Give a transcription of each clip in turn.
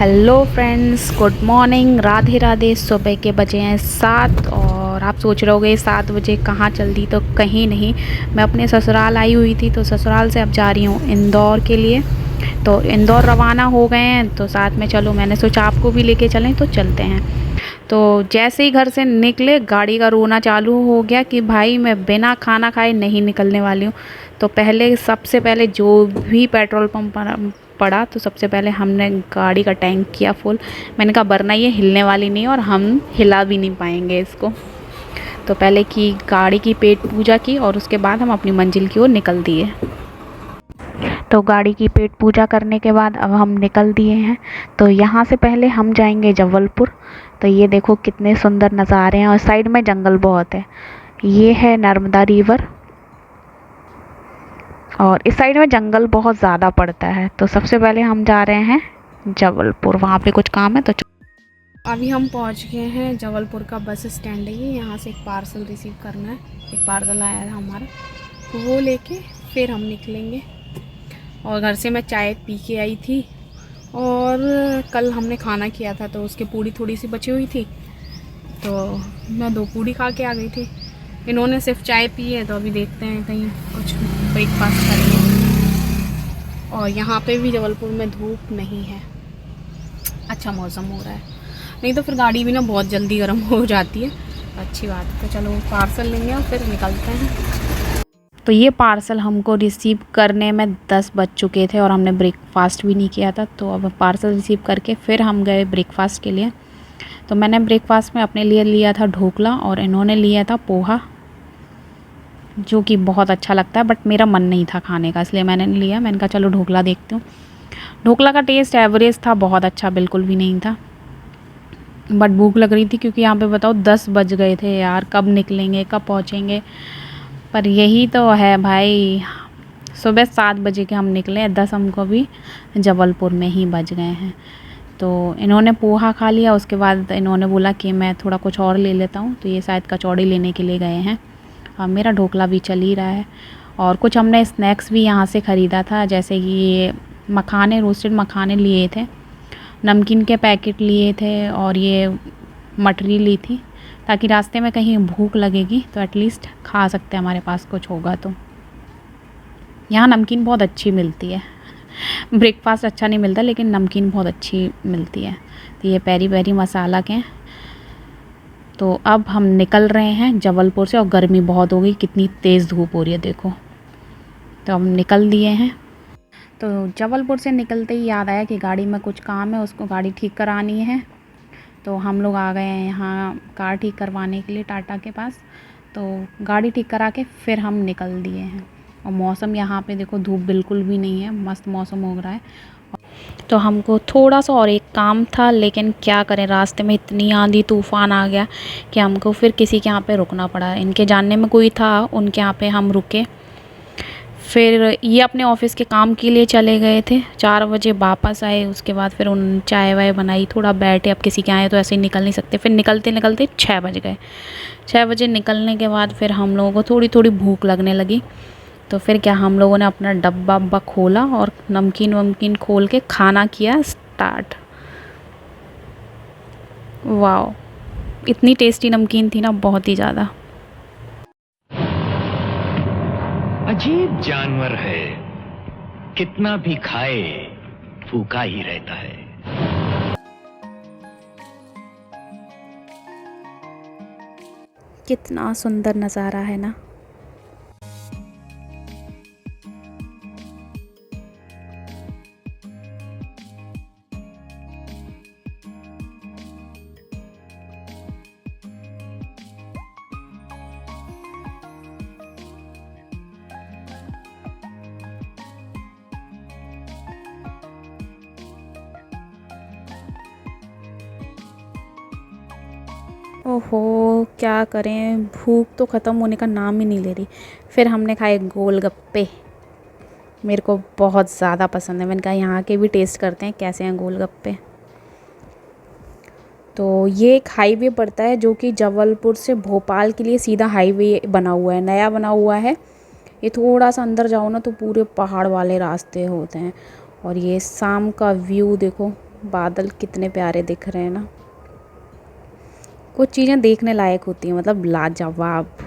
Hello friends, good morning, Radhe Radhe. सुबह के बजे हैं 7 और आप सोच रहे होगे 7 बजे कहाँ चल दी। तो कहीं नहीं, मैं अपने ससुराल आई हुई थी, तो ससुराल से अब जा रही हूँ इंदौर के लिए। तो इंदौर रवाना हो गए हैं, तो साथ में चलो, मैंने सोचा आपको भी लेके चलें, तो चलते हैं। तो जैसे ही घर से निकले गाड़ी का रोना चालू हो गया कि भाई मैं बिना खाना खाए नहीं निकलने वाली हूँ। तो सबसे पहले जो भी पेट्रोल पंप पड़ा, तो सबसे पहले हमने गाड़ी का टैंक किया फुल। मैंने कहा वरना ये हिलने वाली नहीं और हम हिला भी नहीं पाएंगे इसको। तो पहले की गाड़ी की पेट पूजा की और उसके बाद हम अपनी मंजिल की ओर निकल दिए। तो गाड़ी की पेट पूजा करने के बाद अब हम निकल दिए हैं। तो यहाँ से पहले हम जाएंगे जबलपुर। तो ये देखो कितने सुंदर नज़ारे हैं और साइड में जंगल बहुत है। ये है नर्मदा रिवर और इस साइड में जंगल बहुत ज़्यादा पड़ता है। तो सबसे पहले हम जा रहे हैं जबलपुर, वहाँ पे कुछ काम है तो अभी हम पहुँच गए हैं। जबलपुर का बस स्टैंड है ये, यहाँ से एक पार्सल रिसीव करना है। एक पार्सल आया है हमारा, तो वो लेके फिर हम निकलेंगे। और घर से मैं चाय पी के आई थी और कल हमने खाना किया था, तो उसकी पूड़ी थोड़ी सी बची हुई थी, तो मैं 2 पूड़ी खा के आ गई थी। इन्होंने सिर्फ चाय पी है, तो अभी देखते हैं कहीं कुछ ब्रेकफास्ट करेंगे। और यहाँ पे भी जबलपुर में धूप नहीं है, अच्छा मौसम हो रहा है, नहीं तो फिर गाड़ी भी ना बहुत जल्दी गर्म हो जाती है। अच्छी बात है। तो चलो पार्सल लेंगे और फिर निकलते हैं। तो ये पार्सल हमको रिसीव करने में 10 बज चुके थे और हमने ब्रेकफास्ट भी नहीं किया था। तो अब पार्सल रिसीव करके फिर हम गए ब्रेकफास्ट के लिए। तो मैंने ब्रेकफास्ट में अपने लिए लिया था ढोकला और इन्होंने लिया था पोहा, जो कि बहुत अच्छा लगता है, बट मेरा मन नहीं था खाने का, इसलिए मैंने नहीं लिया। मैंने कहा चलो ढोकला देखती हूँ। ढोकला का टेस्ट एवरेज था, बहुत अच्छा बिल्कुल भी नहीं था, बट भूख लग रही थी क्योंकि यहाँ पे बताओ 10 बज गए थे यार, कब निकलेंगे कब पहुँचेंगे। पर यही तो है भाई, सुबह 7 बजे के हम निकले, 10 हमको भी जबलपुर में ही बज गए हैं। तो इन्होंने पोहा खा लिया, उसके बाद इन्होंने बोला कि मैं थोड़ा कुछ और ले लेता हूँ, तो ये शायद कचौड़ी लेने के लिए गए हैं। अब मेरा ढोकला भी चल ही रहा है। और कुछ हमने स्नैक्स भी यहाँ से ख़रीदा था, जैसे कि ये मखाने, रोस्टेड मखाने लिए थे, नमकीन के पैकेट लिए थे और ये मटरी ली थी, ताकि रास्ते में कहीं भूख लगेगी तो एटलीस्ट खा सकते हैं, हमारे पास कुछ होगा तो। यहाँ नमकीन बहुत अच्छी मिलती है, ब्रेकफास्ट अच्छा नहीं मिलता लेकिन नमकीन बहुत अच्छी मिलती है। तो ये पेरी पेरी मसाला के। तो अब हम निकल रहे हैं जबलपुर से और गर्मी बहुत हो गई, कितनी तेज़ धूप हो रही है देखो। तो हम निकल दिए हैं। तो जबलपुर से निकलते ही याद आया कि गाड़ी में कुछ काम है, उसको गाड़ी ठीक करानी है। तो हम लोग आ गए हैं यहाँ कार ठीक करवाने के लिए टाटा के पास। तो गाड़ी ठीक करा के फिर हम निकल दिए हैं। और मौसम यहाँ पे देखो, धूप बिल्कुल भी नहीं है, मस्त मौसम हो रहा है। तो हमको थोड़ा सा और एक काम था, लेकिन क्या करें, रास्ते में इतनी आंधी तूफ़ान आ गया कि हमको फिर किसी के यहाँ पे रुकना पड़ा। इनके जानने में कोई था, उनके यहाँ पे हम रुके। फिर ये अपने ऑफ़िस के काम के लिए चले गए थे, 4 बजे वापस आए। उसके बाद फिर उन चाय वाय बनाई, थोड़ा बैठे, अब किसी के आए तो ऐसे ही निकल नहीं सकते। फिर निकलते निकलते 6 बज गए। 6 बजे निकलने के बाद फिर हम लोगों को थोड़ी थोड़ी भूख लगने लगी। तो फिर क्या, हम लोगों ने अपना डब्बा वब्बा खोला और नमकीन वमकीन खोल के खाना किया स्टार्ट। वाह, इतनी टेस्टी नमकीन थी ना, बहुत ही ज़्यादा। अजीब जानवर है, कितना भी खाए भूखा ही रहता है। कितना सुंदर नज़ारा है ना। ओहो, क्या करें, भूख तो ख़त्म होने का नाम ही नहीं ले रही। फिर हमने खाए गोलगप्पे, मेरे को बहुत ज़्यादा पसंद है। मैंने कहा यहाँ के भी टेस्ट करते हैं कैसे हैं गोलगप्पे। तो ये एक हाईवे पड़ता है जो कि जबलपुर से भोपाल के लिए सीधा हाईवे बना हुआ है, नया बना हुआ है। ये थोड़ा सा अंदर जाओ ना तो पूरे पहाड़ वाले रास्ते होते हैं। और ये शाम का व्यू देखो, बादल कितने प्यारे दिख रहे हैं ना। कुछ चीज़ें देखने लायक होती हैं, मतलब लाजवाब।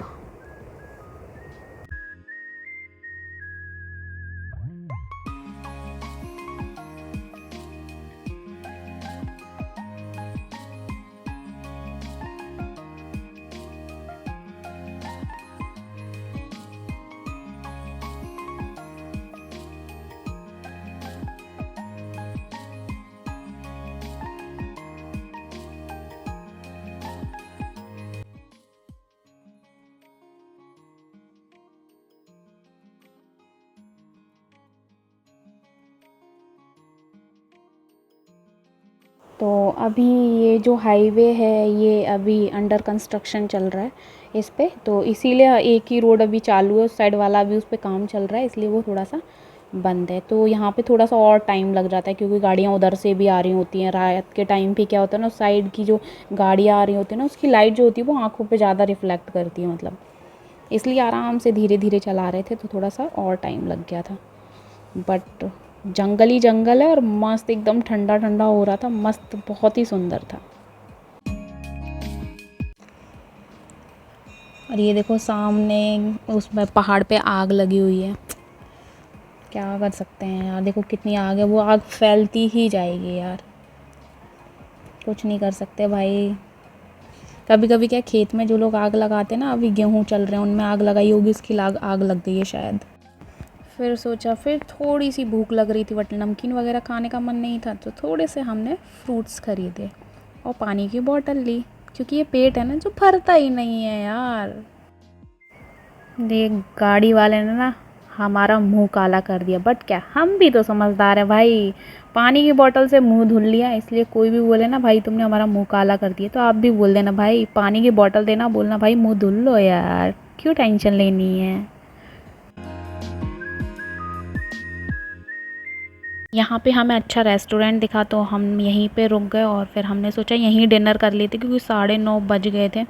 तो अभी ये जो हाईवे है ये अभी अंडर कंस्ट्रक्शन चल रहा है इस पे, तो इसीलिए एक ही रोड अभी चालू है, उस साइड वाला अभी उस पे काम चल रहा है, इसलिए वो थोड़ा सा बंद है। तो यहाँ पे थोड़ा सा और टाइम लग जाता है क्योंकि गाड़ियाँ उधर से भी आ रही होती हैं। रात के टाइम पे क्या होता है ना, उस साइड की जो गाड़ियाँ आ रही होती है ना, उसकी लाइट जो होती है वो आँखों पर ज़्यादा रिफ्लेक्ट करती है, मतलब इसलिए आराम से धीरे धीरे चला रहे थे, तो थोड़ा सा और टाइम लग गया था। बट जंगल ही जंगल है और मस्त एकदम ठंडा ठंडा हो रहा था, मस्त, बहुत ही सुंदर था। और ये देखो सामने उसमें पहाड़ पे आग लगी हुई है, क्या कर सकते हैं यार, देखो कितनी आग है, वो आग फैलती ही जाएगी यार, कुछ नहीं कर सकते भाई। कभी कभी क्या, खेत में जो लोग आग लगाते हैं ना, अभी गेहूँ चल रहे हैं उनमें आग लगाई होगी, उसकी आग लग गई है शायद। फिर सोचा, फिर थोड़ी सी भूख लग रही थी बट नमकीन वगैरह खाने का मन नहीं था, तो थोड़े से हमने फ्रूट्स ख़रीदे और पानी की बोतल ली, क्योंकि ये पेट है ना जो भरता ही नहीं है यार। देख, गाड़ी वाले ने ना हमारा मुंह काला कर दिया, बट क्या, हम भी तो समझदार है भाई, पानी की बोतल से मुंह धुल लिया, इसलिए कोई भी बोले ना भाई तुमने हमारा मुंह काला कर दिया, तो आप भी बोल देना भाई, पानी की बोतल देना, बोलना भाई मुंह धुल लो यार, क्यों टेंशन लेनी है। यहाँ पे हमें अच्छा रेस्टोरेंट दिखा तो हम यहीं पे रुक गए और फिर हमने सोचा यहीं डिनर कर लेते, क्योंकि 9:30 बज गए थे।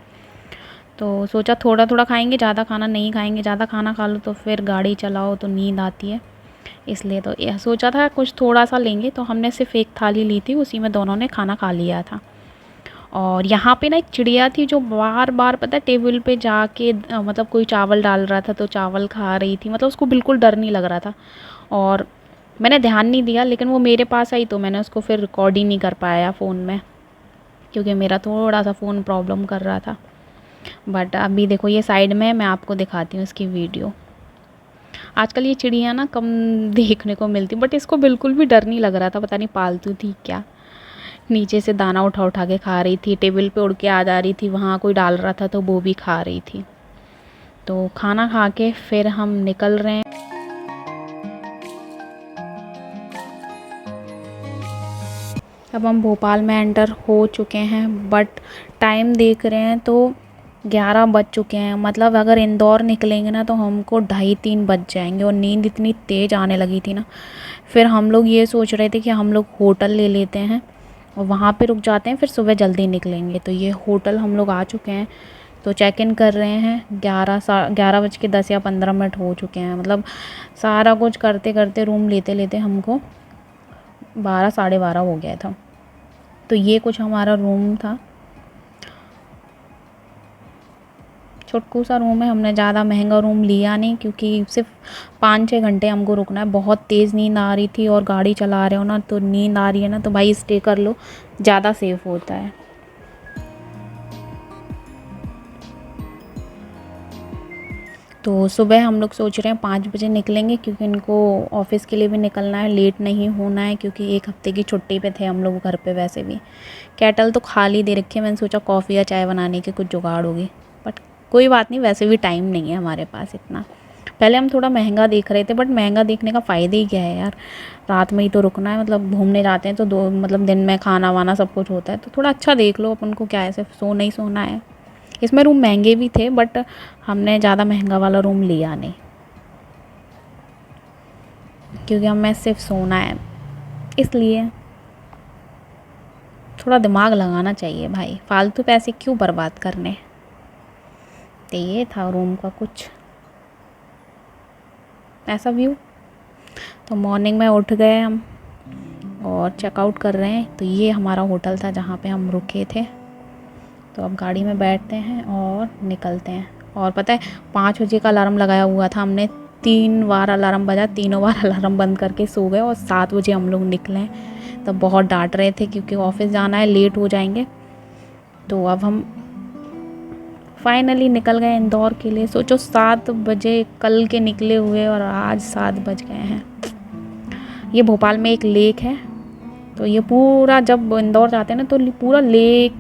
तो सोचा थोड़ा थोड़ा खाएंगे, ज़्यादा खाना नहीं खाएंगे, ज़्यादा खाना खा लो तो फिर गाड़ी चलाओ तो नींद आती है, इसलिए तो यह सोचा था कुछ थोड़ा सा लेंगे, तो हमने सिर्फ एक थाली ली थी, उसी में दोनों ने खाना खा लिया था। और यहाँ पे ना एक चिड़िया थी जो बार बार, पता है, टेबल पे जाके मतलब कोई चावल डाल रहा था तो चावल खा रही थी, मतलब उसको बिल्कुल डर नहीं लग रहा था, और मैंने ध्यान नहीं दिया, लेकिन वो मेरे पास आई तो मैंने उसको फिर रिकॉर्ड ही नहीं कर पाया फ़ोन में, क्योंकि मेरा थोड़ा सा फ़ोन प्रॉब्लम कर रहा था। बट अभी देखो ये साइड में, मैं आपको दिखाती हूँ इसकी वीडियो। आजकल ये चिड़िया ना कम देखने को मिलती, बट इसको बिल्कुल भी डर नहीं लग रहा था, पता नहीं पालतू थी क्या। नीचे से दाना उठा उठा के खा रही थी, टेबल पे उड़ के आ जा रही थी, वहाँ कोई डाल रहा था तो वो भी खा रही थी। तो खाना खा के फिर हम निकल रहे हैं। अब हम भोपाल में एंटर हो चुके हैं, बट टाइम देख रहे हैं तो 11 बज चुके हैं, मतलब अगर इंदौर निकलेंगे ना तो हमको 2:30-3 बज जाएंगे, और नींद इतनी तेज़ आने लगी थी ना, फिर हम लोग ये सोच रहे थे कि हम लोग होटल ले लेते हैं और वहाँ पे रुक जाते हैं, फिर सुबह जल्दी निकलेंगे। तो ये होटल हम लोग आ चुके हैं, तो चेक इन कर रहे हैं, 11 बज के 10 या 15 मिनट हो चुके हैं, मतलब सारा कुछ करते करते, रूम लेते लेते हमको 12 साढ़े 12 हो गया था। तो ये कुछ हमारा रूम था, छोटकू सा रूम है, हमने ज़्यादा महंगा रूम लिया नहीं, क्योंकि सिर्फ 5-6 घंटे हमको रुकना है, बहुत तेज़ नींद आ रही थी, और गाड़ी चला रहे हो ना तो नींद आ रही है ना, तो भाई स्टे कर लो, ज़्यादा सेफ होता है। तो सुबह हम लोग सोच रहे हैं 5 बजे निकलेंगे, क्योंकि इनको ऑफिस के लिए भी निकलना है, लेट नहीं होना है, क्योंकि 1 हफ्ते की छुट्टी पे थे हम लोग घर पे। वैसे भी केटल तो खाली दे रखी है, मैंने सोचा कॉफ़ी या चाय बनाने की कुछ जुगाड़ होगी, बट कोई बात नहीं, वैसे भी टाइम नहीं है हमारे पास इतना। पहले हम थोड़ा महंगा देख रहे थे, बट महंगा देखने का फ़ायदा ही क्या है यार, रात में ही तो रुकना है, मतलब घूमने जाते हैं तो मतलब दिन में खाना वाना सब कुछ होता है, तो थोड़ा अच्छा देख लो, अपन को क्या है, सिर्फ सोना ही सोना है। इसमें रूम महंगे भी थे, बट हमने ज़्यादा महंगा वाला रूम लिया नहीं, क्योंकि हमें सिर्फ सोना है, इसलिए थोड़ा दिमाग लगाना चाहिए भाई, फालतू पैसे क्यों बर्बाद करने। तो ये था रूम का कुछ ऐसा व्यू। तो मॉर्निंग में उठ गए हम, और चेकआउट कर रहे हैं। तो ये हमारा होटल था जहाँ पे हम रुके थे। तो अब गाड़ी में बैठते हैं और निकलते हैं। और पता है 5 बजे का अलार्म लगाया हुआ था हमने, 3 बार अलार्म बजा, तीनों बार अलार्म बंद करके सो गए और 7 बजे हम लोग निकले। तब बहुत डांट रहे थे क्योंकि ऑफिस जाना है, लेट हो जाएंगे। तो अब हम फाइनली निकल गए इंदौर के लिए। सोचो 7 बजे कल के निकले हुए और आज 7 बज गए हैं। ये भोपाल में एक लेक है, तो ये पूरा जब इंदौर जाते हैं ना तो पूरा लेक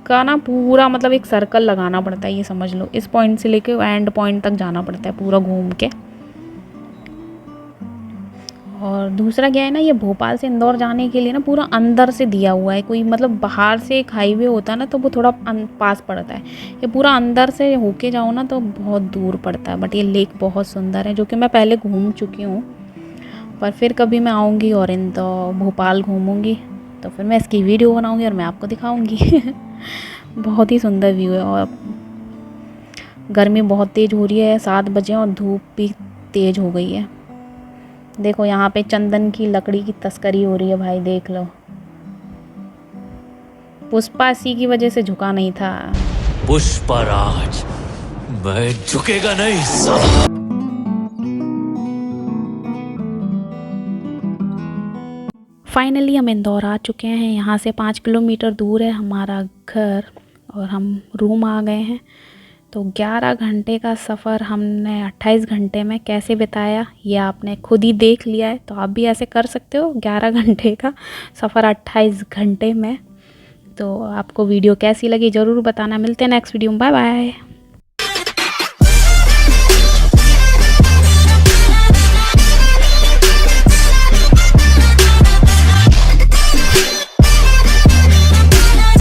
का ना पूरा मतलब एक सर्कल लगाना पड़ता है, ये समझ लो। इस पॉइंट से लेके एंड पॉइंट तक जाना पड़ता है पूरा घूम के। और दूसरा क्या है ना, ये भोपाल से इंदौर जाने के लिए ना पूरा अंदर से दिया हुआ है। कोई मतलब बाहर से एक हाईवे होता है ना तो वो थोड़ा पास पड़ता है, ये पूरा अंदर से होके जाओ ना तो बहुत दूर पड़ता है। बट ये लेक बहुत सुंदर है, जो कि मैं पहले घूम चुकी हूँ, पर फिर कभी मैं आऊँगी और इंदौर भोपाल घूमूँगी तो फिर मैं इसकी वीडियो बनाऊँगी और मैं आपको दिखाऊँगी। बहुत ही सुंदर व्यू है। और गर्मी बहुत तेज़ हो रही है, 7 बजे और धूप भी तेज़ हो गई है। देखो यहाँ पे चंदन की लकड़ी की तस्करी हो रही है भाई, देख लो। पुष्पा सी की वजह से झुका नहीं था। पुष्पराज, मैं झुकेगा नहीं साला। फाइनली हम इंदौर आ चुके हैं। यहाँ से 5 किलोमीटर दूर है हमारा घर और हम रूम आ गए हैं। तो 11 घंटे का सफ़र हमने 28 घंटे में कैसे बिताया ये आपने खुद ही देख लिया है। तो आप भी ऐसे कर सकते हो, 11 घंटे का सफ़र 28 घंटे में। तो आपको वीडियो कैसी लगी ज़रूर बताना। मिलते हैं नेक्स्ट वीडियो में, बाय बाय।